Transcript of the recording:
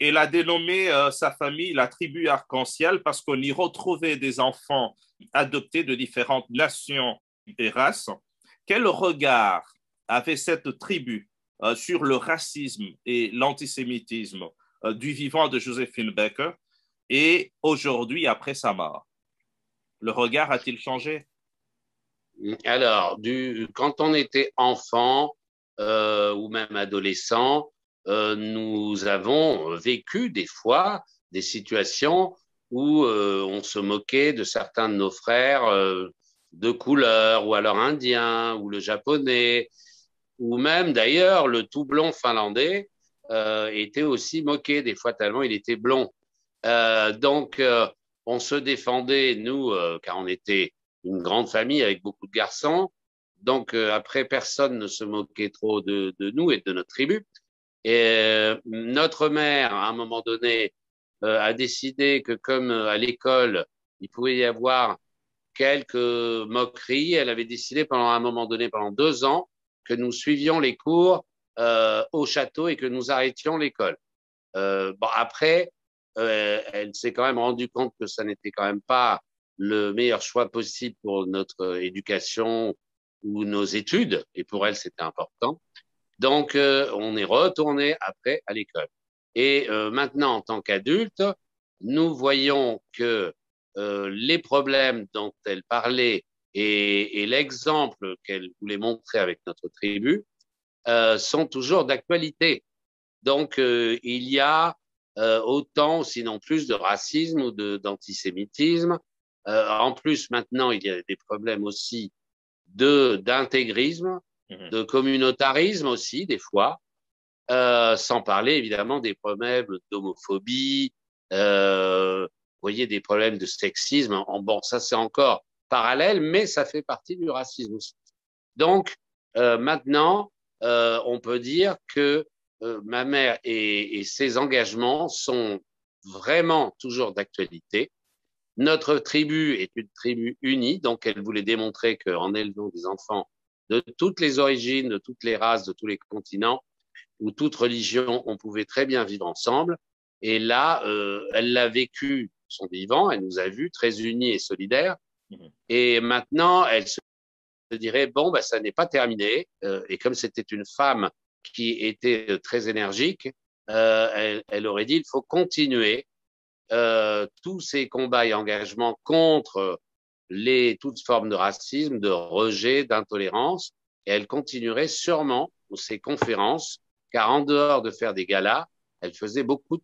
Elle a dénommé sa famille la tribu arc-en-ciel parce qu'on y retrouvait des enfants adoptés de différentes nations et races. Quel regard avait cette tribu sur le racisme et l'antisémitisme du vivant de Joséphine Baker et aujourd'hui, après sa mort? Le regard a-t-il changé? Alors, quand on était enfant ou même adolescent, nous avons vécu des fois des situations où on se moquait de certains de nos frères de couleur, ou alors indiens, ou le japonais, ou même d'ailleurs le tout blond finlandais était aussi moqué des fois tellement il était blond. Donc, on se défendait, nous, car on était une grande famille avec beaucoup de garçons. Donc, après, personne ne se moquait trop de nous et de notre tribu. Et notre mère, à un moment donné, a décidé que comme à l'école, il pouvait y avoir quelques moqueries, elle avait décidé pendant un moment donné, pendant 2 ans, que nous suivions les cours au château et que nous arrêtions l'école. Bon, après, elle s'est quand même rendue compte que ça n'était quand même pas le meilleur choix possible pour notre éducation ou nos études, et pour elle, c'était important. Donc, on est retourné après à l'école. Et maintenant, en tant qu'adulte, nous voyons que les problèmes dont elle parlait et l'exemple qu'elle voulait montrer avec notre tribu sont toujours d'actualité. Donc, il y a autant, sinon plus, de racisme ou d'antisémitisme. En plus, maintenant, il y a des problèmes aussi d'intégrisme, Mhm. de communautarisme aussi, des fois, sans parler évidemment des problèmes d'homophobie, vous voyez, des problèmes de sexisme. Bon, ça c'est encore parallèle, mais ça fait partie du racisme aussi. Donc, maintenant, on peut dire que ma mère et ses engagements sont vraiment toujours d'actualité. Notre tribu est une tribu unie, donc elle voulait démontrer qu'en élevant des enfants de toutes les origines, de toutes les races, de tous les continents, ou toute religion, on pouvait très bien vivre ensemble. Et là, elle l'a vécu son vivant, elle nous a vus très unis et solidaires. Mhm. Et maintenant, elle se dirait, bon, bah, ça n'est pas terminé. Et comme c'était une femme qui était très énergique, elle aurait dit, il faut continuer tous ces combats et engagements contre toutes formes de racisme, de rejet, d'intolérance. Et elle continuerait sûrement ses conférences, car en dehors de faire des galas, elle faisait beaucoup de